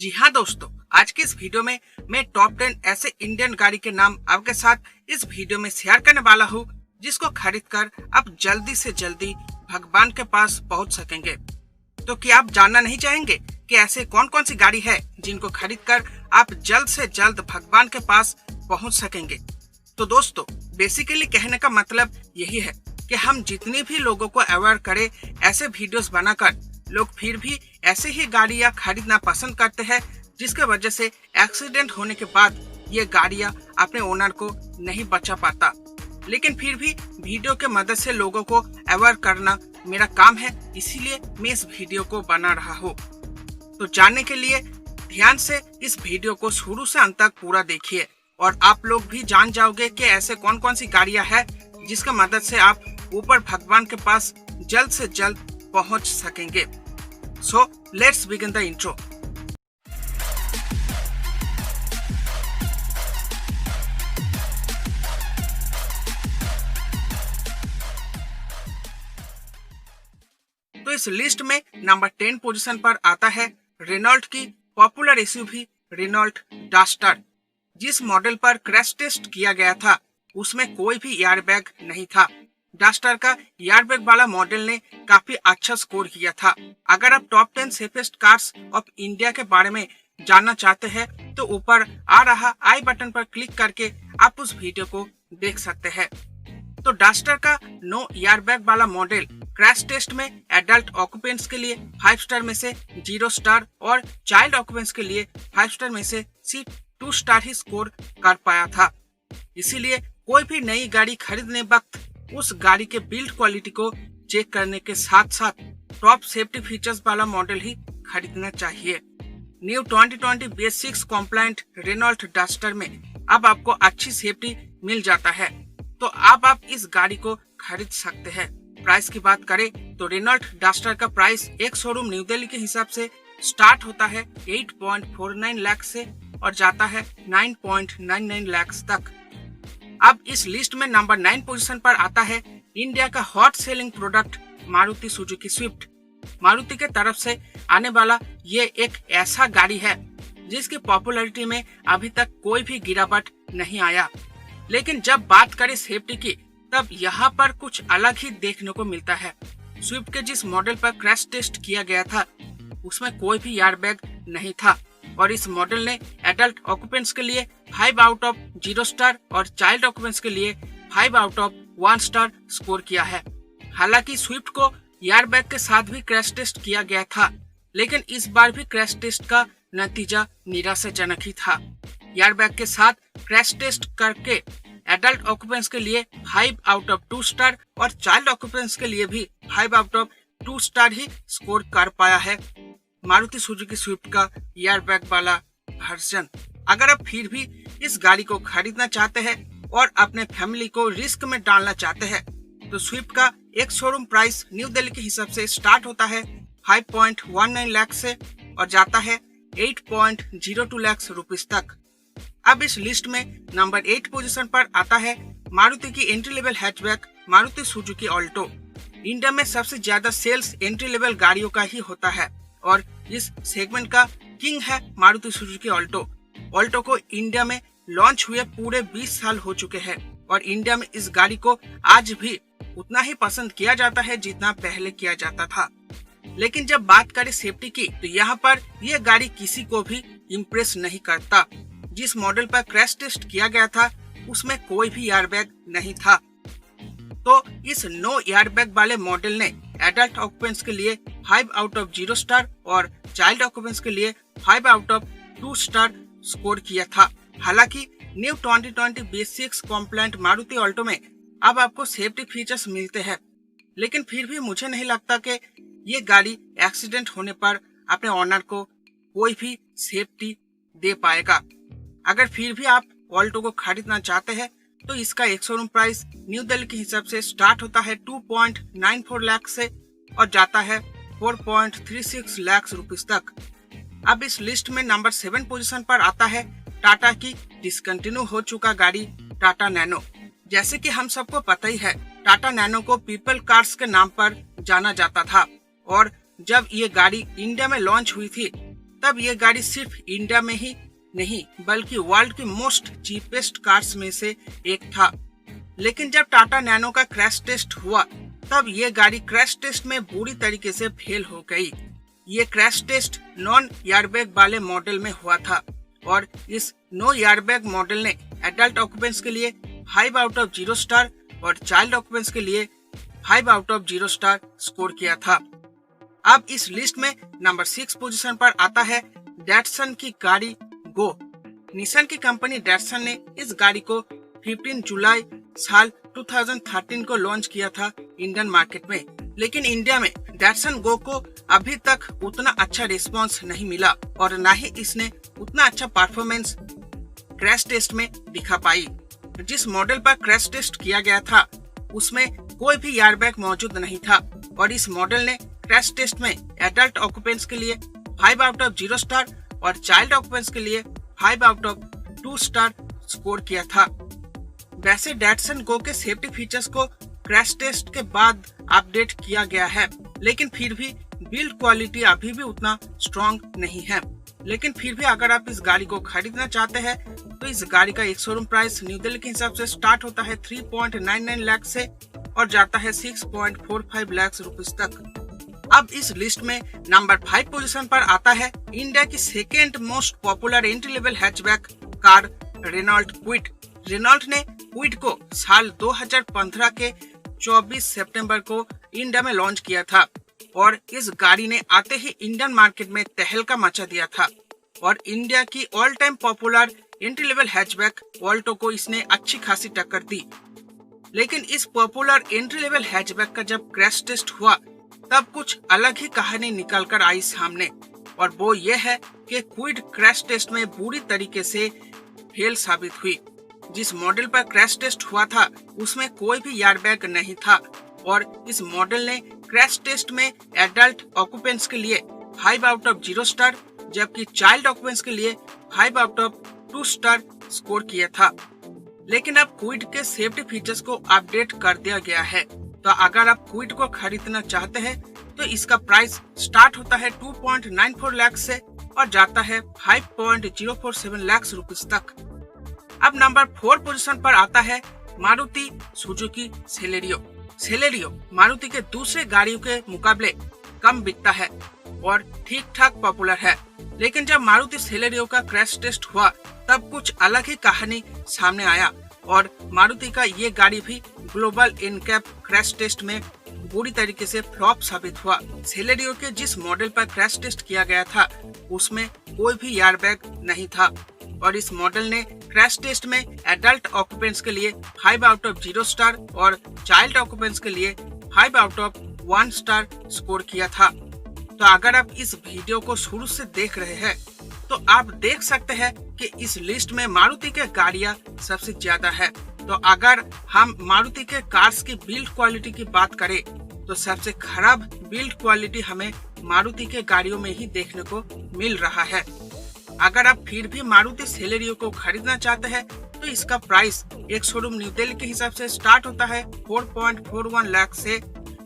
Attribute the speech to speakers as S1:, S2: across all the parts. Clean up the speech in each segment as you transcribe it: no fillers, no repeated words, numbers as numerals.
S1: जी हाँ दोस्तों, आज के इस वीडियो में मैं टॉप 10 ऐसे इंडियन गाड़ी के नाम आपके साथ इस वीडियो में शेयर करने वाला हूँ जिसको खरीद कर आप जल्दी से जल्दी भगवान के पास पहुँच सकेंगे। तो क्या आप जानना नहीं चाहेंगे कि ऐसे कौन कौन सी गाड़ी है जिनको खरीद कर आप जल्द से जल्द भगवान के पास पहुँच सकेंगे। तो दोस्तों, बेसिकली कहने का मतलब यही है कि हम जितनी भी लोगों को अवेयर करें ऐसे वीडियोस बनाकर, लोग फिर भी ऐसे ही गाड़ियां खरीदना पसंद करते हैं, जिसके वजह से एक्सीडेंट होने के बाद ये गाड़ियां अपने ओनर को नहीं बचा पाता। लेकिन फिर भी वीडियो के मदद से लोगों को अवेयर करना मेरा काम है, इसीलिए मैं इस वीडियो को बना रहा हूँ। तो जानने के लिए ध्यान से इस वीडियो को शुरू से अंत तक पूरा देखिए और आप लोग भी जान जाओगे कि ऐसे कौन कौन सी गाड़ियां हैं जिसकी मदद से आप ऊपर भगवान के पास जल्द से जल्द पहुंच सकेंगे। So let's begin the intro. तो इस लिस्ट में नंबर 10 पोजीशन पर आता है रेनॉल्ट की पॉपुलर एसयूवी रेनॉल्ट डस्टर। जिस मॉडल पर क्रैश टेस्ट किया गया था उसमें कोई भी एयरबैग नहीं था। डस्टर का एयरबैग वाला मॉडल ने काफी अच्छा स्कोर किया था। अगर आप top 10 safest cars of India के बारे में जानना चाहते हैं तो ऊपर आ रहा आई बटन पर क्लिक करके आप उस वीडियो को देख सकते हैं। तो डस्टर का नो एयरबैग वाला मॉडल क्रैश टेस्ट में एडल्ट ऑक्यूपेंट्स के लिए 5 स्टार में से 0 स्टार और चाइल्ड ऑक्यूपेंट्स के लिए 5 स्टार में से सिर्फ 2 स्टार ही स्कोर कर पाया था। इसीलिए कोई भी नई गाड़ी खरीदने वक्त उस गाड़ी के बिल्ड क्वालिटी को चेक करने के साथ साथ टॉप सेफ्टी फीचर्स वाला मॉडल ही खरीदना चाहिए। न्यू 2020 BS6 कॉम्प्लायंट रेनॉल्ट डस्टर में अब आपको अच्छी सेफ्टी मिल जाता है, तो अब आप इस गाड़ी को खरीद सकते हैं। प्राइस की बात करें तो रेनॉल्ट डस्टर का प्राइस एक शोरूम न्यू दिल्ली के हिसाब से स्टार्ट होता है 8.49 लाख से और जाता है 9.99 लाख तक। अब इस लिस्ट में नंबर 9 पोजीशन पर आता है इंडिया का hot selling product Maruti Suzuki Swift. Maruti के तरफ से आने वाला ये एक ऐसा गाड़ी है जिसकी पॉपुलैरिटी में अभी तक कोई भी गिरावट नहीं आया। लेकिन जब बात करें सेफ्टी की तब यहाँ पर कुछ अलग ही देखने को मिलता है। स्विफ्ट के जिस मॉडल पर क्रैश टेस्ट किया गया था उसमें कोई भी एयरबैग नहीं था और इस मॉडल ने एडल्ट ऑक्यूपेंट्स के लिए 5 आउट ऑफ 0 स्टार और चाइल्ड ऑक्यूपेंट्स के लिए 5 आउट ऑफ 1 स्टार स्कोर किया है। हालांकि स्विफ्ट को एयरबैग के साथ भी क्रैश टेस्ट किया गया था, लेकिन इस बार भी क्रैश टेस्ट का नतीजा निराशाजनक ही था। एयरबैग के साथ क्रैश टेस्ट करके एडल्ट ऑक्यूपेंट्स के लिए 5 आउट ऑफ 2 स्टार और चाइल्ड ऑक्यूपेंट्स के लिए भी 5 out of 2 star he score कर पाया है मारुति सुजुकी स्विफ्ट का एयरबैग वाला वर्जन। अगर आप फिर भी इस गाड़ी को खरीदना चाहते हैं और अपने फैमिली को रिस्क में डालना चाहते हैं तो स्विफ्ट का एक शोरूम प्राइस न्यू दिल्ली के हिसाब से स्टार्ट होता है 5.19 लाख से और जाता है 8.02 लाख रुपीस तक। अब इस लिस्ट में नंबर 8 पोजीशन पर आता है मारुति की entry level hatchback Maruti Suzuki Alto. India में सबसे ज्यादा सेल्स एंट्री लेवल गाड़ियों का ही होता है और इस सेगमेंट का किंग है मारुति सुजुकी ऑल्टो। ऑल्टो को इंडिया में लॉन्च हुए पूरे 20 साल हो चुके हैं और इंडिया में इस गाड़ी को आज भी उतना ही पसंद किया जाता है जितना पहले किया जाता था। लेकिन जब बात करें सेफ्टी की तो यहाँ पर यह गाड़ी किसी को भी इम्प्रेस नहीं करता। जिस मॉडल पर क्रैश टेस्ट किया गया था उसमें कोई भी एयरबैग नहीं था, तो इस नो एयरबैग वाले मॉडल ने एडल्ट ऑक्यूपेंट्स के लिए 5 आउट ऑफ 0 स्टार और चाइल्ड ऑक्यूपेंट्स के लिए 5 आउट ऑफ 2 स्टार स्कोर किया था। हालांकि न्यू 2020 BS6 कॉम्प्लायंट मारुति ऑल्टो में अब आपको सेफ्टी फीचर्स मिलते हैं, लेकिन फिर भी मुझे नहीं लगता कि ये गाड़ी एक्सीडेंट होने पर अपने ऑनर को कोई भी सेफ्टी दे पाएगा। अगर फिर भी आप ऑल्टो को खरीदना चाहते हैं तो इसका एक शोरूम प्राइस न्यू दिल्ली के हिसाब से स्टार्ट होता है 2.94 लाख से और जाता है 4.36 लाख रुपीस तक। अब इस लिस्ट में नंबर 7 पोजीशन पर आता है टाटा की डिसकंटिन्यू हो चुका गाड़ी टाटा नैनो। जैसे कि हम सबको पता ही है, टाटा नैनो को पीपल कार्स के नाम पर जाना जाता था और जब ये गाड़ी इंडिया में लॉन्च हुई थी तब ये गाड़ी सिर्फ इंडिया में ही नहीं बल्कि वर्ल्ड की मोस्ट चीपेस्ट कार्स में से एक था। लेकिन जब टाटा नैनो का क्रैश टेस्ट हुआ तब ये गाड़ी क्रैश टेस्ट में बुरी तरीके से फेल हो गई। ये क्रैश टेस्ट नॉन एयरबैग वाले मॉडल में हुआ था और इस नो एयरबैग मॉडल ने एडल्ट ऑक्यूपेंट्स के लिए 5 आउट ऑफ 0 स्टार और चाइल्ड ऑक्यूपेंट्स के लिए 5 आउट ऑफ 0 स्टार स्कोर किया था। अब इस लिस्ट में नंबर 6 पोजीशन पर आता है डैटसन की गाड़ी गो। निसान की कंपनी डैटसन ने इस गाड़ी को 15 जुलाई साल 2013 को लॉन्च किया था इंडियन मार्केट में, लेकिन इंडिया में डैटसन गो को अभी तक उतना अच्छा रिस्पांस नहीं मिला और ना ही इसने उतना अच्छा परफॉर्मेंस क्रैश टेस्ट में दिखा पाई। जिस मॉडल पर क्रैश टेस्ट किया गया था उसमें कोई भी एयरबैग मौजूद नहीं था और इस मॉडल ने क्रैश टेस्ट में एडल्ट ऑक्यूपेंट्स के लिए 5 आउट ऑफ 0 स्टार और चाइल्ड ऑक्यूपेंट्स के लिए 5 आउट ऑफ 2 स्टार स्कोर किया था। वैसे डैटसन गो के सेफ्टी फीचर्स को क्रैश टेस्ट के बाद अपडेट किया गया है, लेकिन फिर भी बिल्ड क्वालिटी अभी भी उतना स्ट्रॉन्ग नहीं है। लेकिन फिर भी अगर आप इस गाड़ी को खरीदना चाहते हैं तो इस गाड़ी का एक शोरूम प्राइस न्यू दिल्ली के हिसाब से स्टार्ट होता है 3.99 लाख से और जाता है 6.45 लाख रुपीस तक। अब इस लिस्ट में नंबर 5 पोजीशन पर आता है इंडिया की second most popular entry level hatchback car Renault Kwid. Renault ने क्विड को साल 2015 के 24 सितंबर को इंडिया में लॉन्च किया था और इस गाड़ी ने आते ही इंडियन मार्केट में तहलका मचा दिया था और इंडिया की all time popular entry level hatchback Alto को इसने अच्छी खासी टक्कर दी। लेकिन इस पॉपुलर एंट्री लेवल हैचबैक का जब क्रैश टेस्ट हुआ तब कुछ अलग ही कहानी निकल कर आई सामने और वो ये है कि क्विड क्रैश टेस्ट में बुरी तरीके से फेल साबित हुई। जिस मॉडल पर क्रैश टेस्ट हुआ था उसमें कोई भी एयरबैग नहीं था और इस मॉडल ने क्रैश टेस्ट में एडल्ट ऑक्यूपेंट्स के लिए 5 आउट ऑफ 0 स्टार जबकि चाइल्ड ऑक्यूपेंट्स के लिए 5 आउट ऑफ 2 स्टार स्कोर किया था। लेकिन अब क्विड के सेफ्टी फीचर्स को अपडेट कर दिया गया है, तो अगर आप क्विड को खरीदना चाहते हैं तो इसका प्राइस स्टार्ट होता है 2.94 लाख से और जाता है 5.047 लाख रुपीस तक। अब नंबर 4 पोजीशन पर आता है Maruti Suzuki Celerio. Celerio Maruti के दूसरे गाड़ियों के मुकाबले कम बिकता है और ठीक ठाक पॉपुलर है, लेकिन जब मारुति सेलेरियो का क्रैश टेस्ट हुआ तब कुछ अलग ही कहानी सामने आया और मारुति का ये गाड़ी भी ग्लोबल इनकैप क्रैश टेस्ट में बुरी तरीके से फ्लॉप साबित हुआ। सेलेरियो के जिस मॉडल पर क्रैश टेस्ट किया गया था उसमें कोई भी एयरबैग नहीं था और इस मॉडल ने क्रैश टेस्ट में एडल्ट ऑक्यूपेंट्स के लिए 5 आउट ऑफ 0 स्टार और चाइल्ड ऑक्यूपेंट्स के लिए 5 आउट ऑफ 1 स्टार स्कोर किया था। तो अगर आप इस वीडियो को शुरू से देख रहे हैं तो आप देख सकते हैं कि इस लिस्ट में मारुति के गाड़ियां सबसे ज्यादा है। तो अगर हम मारुति के कार्स की बिल्ड क्वालिटी की बात करें तो सबसे खराब बिल्ड क्वालिटी हमें मारुति के गाड़ियों में ही देखने को मिल रहा है। अगर आप फिर भी मारुति सेलेरियो को खरीदना चाहते हैं तो इसका प्राइस एक शोरूम न्यू दिल्ली के हिसाब से स्टार्ट होता है 4.41 लाख से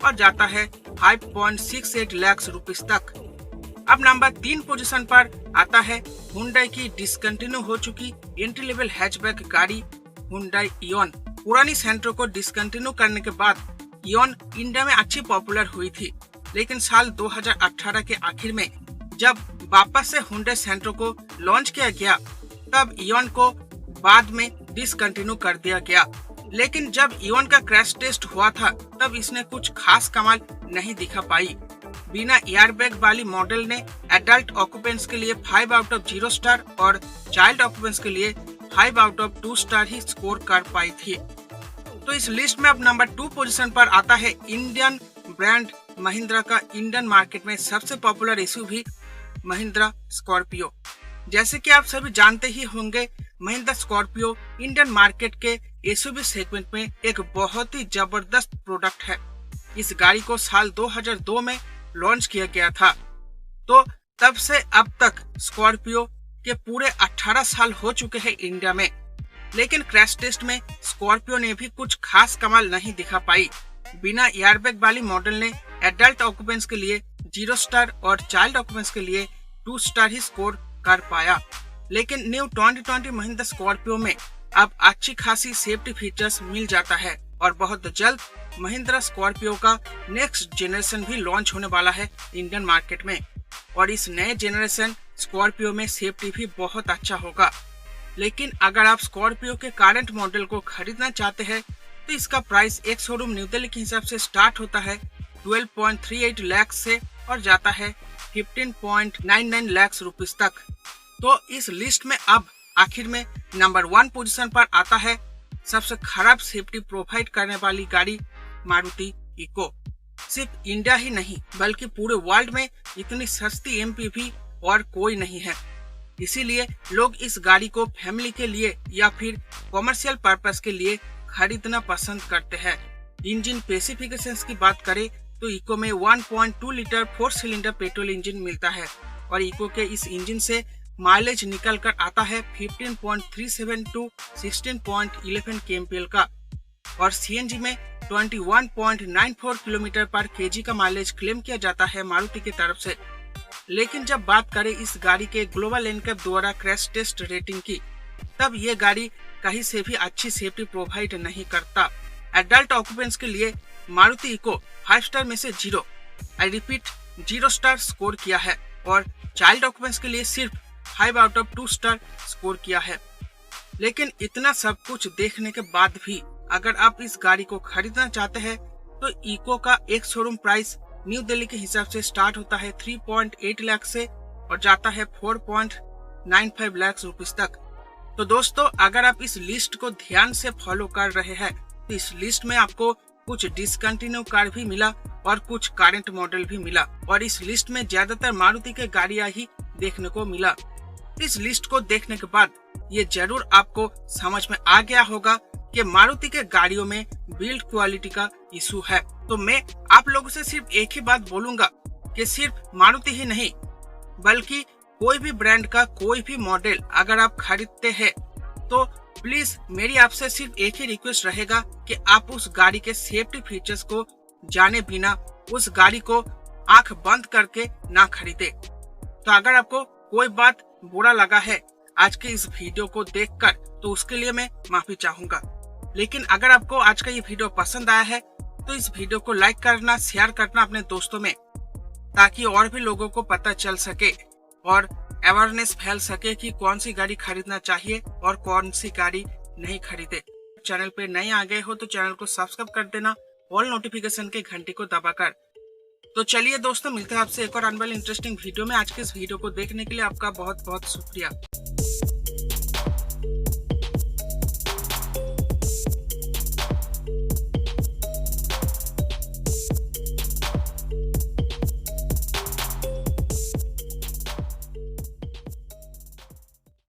S1: और जाता है 5.68 लाख रुपीस तक। अब नंबर 3 पोजीशन पर आता है हुंडई की डिसकंटिन्यू हो चुकी एंट्री लेवल हैचबैक गाड़ी हुंडई इओन। पुरानी सेंट्रो को डिसकंटिन्यू करने के बाद इओन इंडिया में अच्छी पॉपुलर हुई थी, लेकिन साल 2018 के आखिर में जब वापस से हुंडई सेंट्रो को लॉन्च किया गया तब इओन को बाद में डिसकंटिन्यू कर दिया गया। लेकिन जब इओन का क्रैश टेस्ट हुआ था तब इसने कुछ खास कमाल नहीं दिखा पाई। बिना एयरबैग वाली मॉडल ने एडल्ट ऑक्यूपेंट्स के लिए 5 आउट ऑफ 0 स्टार और चाइल्ड ऑक्यूपेंट्स के लिए 5 out of 2 star he score कर पाई थी। तो इस लिस्ट में अब नंबर 2 पोजीशन पर आता है इंडियन ब्रांड महिंद्रा का इंडियन मार्केट में सबसे पॉपुलर एसयूवी महिंद्रा स्कॉर्पियो। जैसे कि आप सभी जानते ही होंगे, महिंद्रा स्कॉर्पियो इंडियन मार्केट के एसयूवी सेगमेंट में एक बहुत ही जबरदस्त प्रोडक्ट है। इस गाड़ी को साल 2002 में लॉन्च किया गया था। तो तब से अब तक स्कॉर्पियो के पूरे 18 साल हो चुके हैं इंडिया में, लेकिन क्रैश टेस्ट में स्कॉर्पियो ने भी कुछ खास कमाल नहीं दिखा पाई। बिना एयरबैग वाली मॉडल ने एडल्ट ऑक्यूपेंट्स के लिए 0 स्टार और चाइल्ड ऑक्यूपेंट्स के लिए 2 स्टार ही स्कोर कर पाया। लेकिन न्यू 2020 महिंद्रा स्कॉर्पियो में अब अच्छी खासी सेफ्टी फीचर्स मिल जाता है और बहुत जल्द महिंद्रा स्कॉर्पियो का नेक्स्ट जेनरेशन भी लॉन्च होने वाला है इंडियन मार्केट में। और इस नए जेनरेशन स्कॉर्पियो में सेफ्टी भी बहुत अच्छा होगा। लेकिन अगर आप स्कॉर्पियो के करंट मॉडल को खरीदना चाहते हैं तो इसका प्राइस एक शोरूम न्यू दिल्ली के हिसाब से स्टार्ट होता है 12.38 लाख से और जाता है 15.99 लाख रुपीस तक। तो इस लिस्ट में अब आखिर में नंबर 1 पोजीशन पर आता है सबसे खराब सेफ्टी प्रोवाइड करने वाली गाड़ी मारुति इको। सिर्फ इंडिया ही नहीं बल्कि पूरे वर्ल्ड में इतनी सस्ती एमपीवी और कोई नहीं है। इसीलिए लोग इस गाड़ी को फैमिली के लिए या फिर कॉमर्शियल पर्पस के लिए खरीदना पसंद करते हैं। इंजन स्पेसिफिकेशंस की बात करें तो इको में 1.2 लीटर 4 सिलेंडर पेट्रोल इंजन मिलता है और इको के इस इंजन से माइलेज निकल कर आता है 15.37 टू 16.11 kmpl का और सीएनजी में 21.94 किलोमीटर पर केजी का माइलेज क्लेम किया जाता है मारुति की तरफ से। लेकिन जब बात करें इस गाड़ी के ग्लोबल एनकैप द्वारा क्रैश टेस्ट रेटिंग की, तब ये गाड़ी कहीं से भी अच्छी सेफ्टी प्रोवाइड नहीं करता। एडल्ट ऑक्यूपेंट्स के लिए मारुति इको 5 स्टार में से 0, आई रिपीट 0 स्टार स्कोर किया है और चाइल्ड ऑक्यूपेंट्स के लिए सिर्फ 5 आउट ऑफ 2 स्टार स्कोर किया है। लेकिन इतना सब कुछ देखने के बाद भी अगर आप इस गाड़ी को खरीदना चाहते हैं तो इको का एक शोरूम प्राइस न्यू दिल्ली के हिसाब से स्टार्ट होता है 3.8 लाख से और जाता है 4.95 लाख रुपीस तक। तो दोस्तों अगर आप इस लिस्ट को ध्यान से फॉलो कर रहे हैं तो इस लिस्ट में आपको कुछ डिसकंटिन्यू कार भी मिला और कुछ करंट मॉडल भी मिला और इस लिस्ट में ज्यादातर मारुति के गाड़ियां ही देखने को मिला। इस लिस्ट को देखने के बाद ये जरूर आपको समझ में आ गया होगा कि मारुति के गाड़ियों में बिल्ड क्वालिटी का इशू है। तो मैं आप लोगों से सिर्फ एक ही बात बोलूंगा कि सिर्फ मारुति ही नहीं बल्कि कोई भी ब्रांड का कोई भी मॉडल अगर आप खरीदते हैं तो प्लीज मेरी आपसे सिर्फ एक ही रिक्वेस्ट रहेगा कि आप उस गाड़ी के सेफ्टी फीचर्स को जाने बिना उस गाड़ी को आंख बंद करके ना खरीदे। तो अगर आपको कोई बात बुरा लगा है आज के इस वीडियो को देखकर तो उसके लिए मैं माफी चाहूंगा। लेकिन अगर आपको आज का ये वीडियो पसंद आया है तो इस वीडियो को लाइक करना, शेयर करना अपने दोस्तों में ताकि और भी लोगों को पता चल सके और अवेयरनेस फैल सके कि कौन सी गाड़ी खरीदना चाहिए और कौन सी गाड़ी नहीं खरीदे। चैनल पे नए आ गए हो तो चैनल को सब्सक्राइब कर देना ऑल नोटिफिकेशन के घंटी को दबाकर। तो चलिए दोस्तों मिलते हैं आपसे एक और आने वाली इंटरेस्टिंग वीडियो में। आज के इस वीडियो को देखने के लिए आपका बहुत बहुत शुक्रिया।